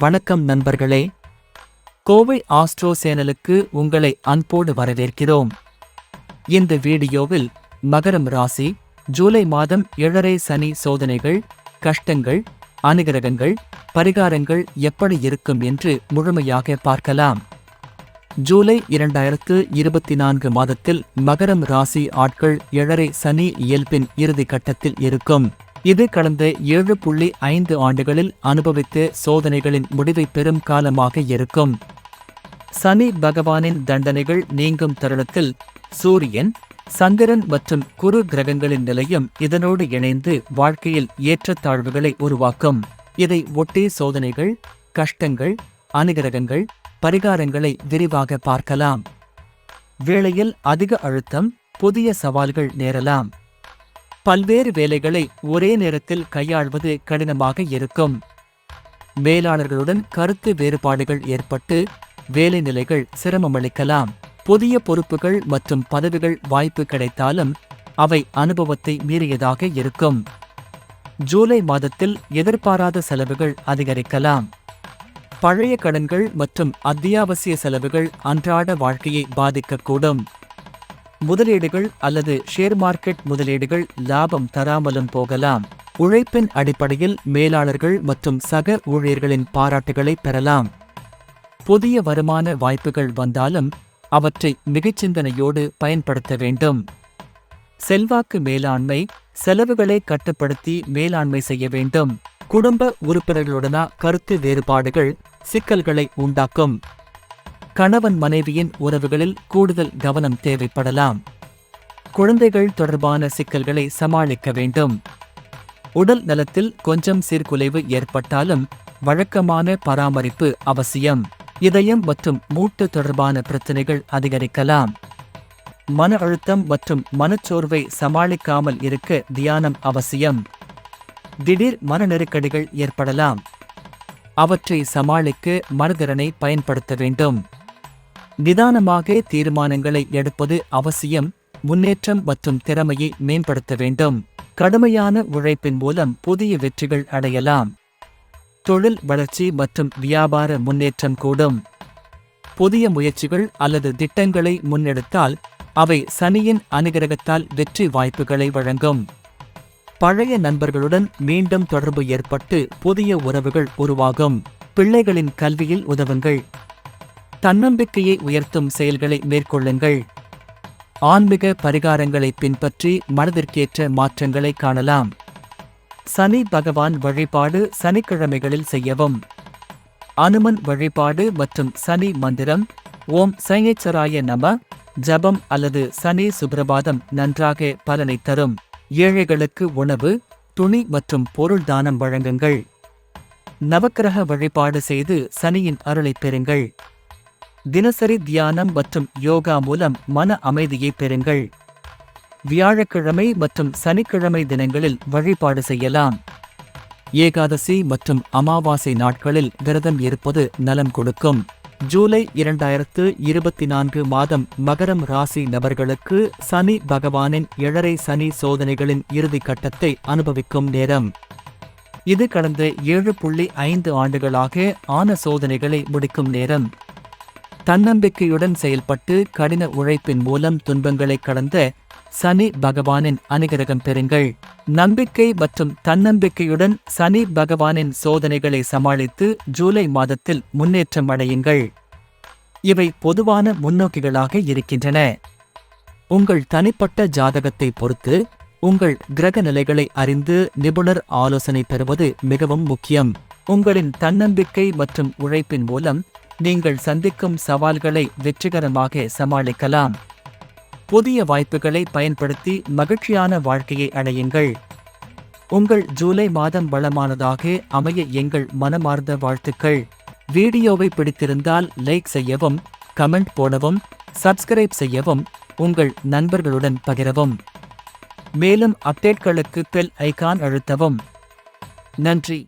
வணக்கம் நண்பர்களே, கோவை ஆஸ்ட்ரோ சேனலுக்கு உங்களை அன்போடு வரவேற்கிறோம். இந்த வீடியோவில் மகரம் ராசி ஜூலை மாதம் 7.5 சனி சோதனைகள், கஷ்டங்கள், அனுகிரகங்கள், பரிகாரங்கள் எப்படி இருக்கும் என்று முழுமையாக பார்க்கலாம். ஜூலை 2024 மாதத்தில் மகரம் ராசி ஆட்கள் 7.5 சனி இயல்பின் இறுதி கட்டத்தில் இருக்கும். இது கடந்த 7.5 ஆண்டுகளில் அனுபவித்த சோதனைகளின் முடிவை பெறும் காலமாக இருக்கும். சனி பகவானின் தண்டனைகள் நீங்கும் தருணத்தில் சூரியன், சந்திரன் மற்றும் குரு கிரகங்களின் நிலையும் இதனோடு இணைந்து வாழ்க்கையில் ஏற்றத்தாழ்வுகளை உருவாக்கும். இதை ஒட்டி சோதனைகள், கஷ்டங்கள், அனுகிரகங்கள், பரிகாரங்களை விரிவாக பார்க்கலாம். வேளையில் அதிக அழுத்தம், புதிய சவால்கள் நேரலாம். பல்வேறு வேலைகளை ஒரே நேரத்தில் கையாள்வது கடினமாக இருக்கும். மேலாளர்களுடன் கருத்து வேறுபாடுகள் ஏற்பட்டு வேலை நிலைகள் சிரமமளிக்கலாம். புதிய பொறுப்புகள் மற்றும் பதவிகள் வாய்ப்பு கிடைத்தாலும் அவை அனுபவத்தை மீறியதாக இருக்கும். ஜூலை மாதத்தில் எதிர்பாராத செலவுகள் அதிகரிக்கலாம். பழைய கடன்கள் மற்றும் அத்தியாவசிய செலவுகள் அன்றாட வாழ்க்கையை பாதிக்கக்கூடும். முதலீடுகள் அல்லது ஷேர் மார்க்கெட் முதலீடுகள் லாபம் தராமலும் போகலாம். உழைப்பின் அடிப்படையில் மேலாளர்கள் மற்றும் சக ஊழியர்களின் பாராட்டுகளை பெறலாம். புதிய வருமான வாய்ப்புகள் வந்தாலும் அவற்றை மிகச்சிந்தனையோடு பயன்படுத்த வேண்டும். செல்வாக்கு மேலாண்மை, செலவுகளை கட்டுப்படுத்தி மேலாண்மை செய்ய வேண்டும். குடும்ப உறுப்பினர்களுடனா கருத்து வேறுபாடுகள் சிக்கல்களை உண்டாக்கும். கணவன் மனைவியின் உறவுகளில் கூடுதல் கவனம் தேவைப்படலாம். குழந்தைகள் தொடர்பான சிக்கல்களை சமாளிக்க வேண்டும். உடல் நலத்தில் கொஞ்சம் சீர்குலைவு ஏற்பட்டாலும் வழக்கமான பராமரிப்பு அவசியம். இதயம் மற்றும் மூட்டு தொடர்பான பிரச்சனைகள் அதிகரிக்கலாம். மன அழுத்தம் மற்றும் மனச்சோர்வை சமாளிக்காமல் இருக்க தியானம் அவசியம். திடீர் மன நெருக்கடிகள் ஏற்படலாம். அவற்றை சமாளிக்க மனதிறனை பயன்படுத்த வேண்டும். நிதானமாக தீர்மானங்களை எடுப்பது அவசியம். முன்னேற்றம் மற்றும் திறமையை மேம்படுத்த வேண்டும். கடுமையான உழைப்பின் மூலம் புதிய வெற்றிகள் அடையலாம். தொழில் வளர்ச்சி மற்றும் வியாபார முன்னேற்றம் கூடும். புதிய முயற்சிகள் அல்லது திட்டங்களை முன்னெடுத்தால் அவை சனியின் அனுகிரகத்தால் வெற்றி வாய்ப்புகளை வழங்கும். பழைய நண்பர்களுடன் மீண்டும் தொடர்பு ஏற்பட்டு புதிய உறவுகள் உருவாகும். பிள்ளைகளின் கல்வியில் உதவுங்கள். தன்னம்பிக்கையை உயர்த்தும் செயல்களை மேற்கொள்ளுங்கள். ஆன்மீக பரிகாரங்களை பின்பற்றி மனதிற்கேற்ற மாற்றங்களை காணலாம். சனி பகவான் வழிபாடு சனிக்கிழமைகளில் செய்யவும். அனுமன் வழிபாடு மற்றும் சனி மந்திரம் ஓம் சனீச்சராய நம ஜபம் அல்லது சனி சுப்ரபாதம் நன்றாக பலனை தரும். ஏழைகளுக்கு உணவு, துணி மற்றும் பொருள் தானம் வழங்குங்கள். நவக்கிரக வழிபாடு செய்து சனியின் அருளை பெறுங்கள். தினசரி தியானம் மற்றும் யோகா மூலம் மன அமைதியை பெறுங்கள். வியாழக்கிழமை மற்றும் சனிக்கிழமை தினங்களில் வழிபாடு செய்யலாம். ஏகாதசி மற்றும் அமாவாசை நாட்களில் விரதம் இருப்பது நலம் கொடுக்கும். ஜூலை 2024 மாதம் மகரம் ராசி நபர்களுக்கு சனி பகவானின் 7.5 சனி சோதனைகளின் இறுதி கட்டத்தை அனுபவிக்கும் நேரம். இது கடந்த 7.5 ஆண்டுகளாக ஆன சோதனைகளை முடிக்கும் நேரம். தன்னம்பிக்கையுடன் செயல்பட்டு கடின உழைப்பின் மூலம் துன்பங்களை கடந்த சனி பகவானின் அனுகிரகம் பெறுங்கள். நம்பிக்கை மற்றும் தன்னம்பிக்கையுடன் சனி பகவானின் சோதனைகளை சமாளித்து ஜூலை மாதத்தில் முன்னேற்றம் அடையுங்கள். இவை பொதுவான முன்னோக்கிகளாக இருக்கின்றன. உங்கள் தனிப்பட்ட ஜாதகத்தை பொறுத்து உங்கள் கிரக நிலைகளை அறிந்து நிபுணர் ஆலோசனை பெறுவது மிகவும் முக்கியம். உங்களின் தன்னம்பிக்கை மற்றும் உழைப்பின் மூலம் நீங்கள் சந்திக்கும் சவால்களை வெற்றிகரமாக சமாளிக்கலாம். புதிய வாய்ப்புகளை பயன்படுத்தி மகிழ்ச்சியான வாழ்க்கையை அடையுங்கள். உங்கள் ஜூலை மாதம் வளமானதாக அமைய எங்கள் மனமார்ந்த வாழ்த்துக்கள். வீடியோவை பிடித்திருந்தால் லைக் செய்யவும், கமெண்ட் போடவும், சப்ஸ்கிரைப் செய்யவும், உங்கள் நண்பர்களுடன் பகிரவும். மேலும் அப்டேட்களுக்கு பெல் ஐகான் அழுத்தவும். நன்றி.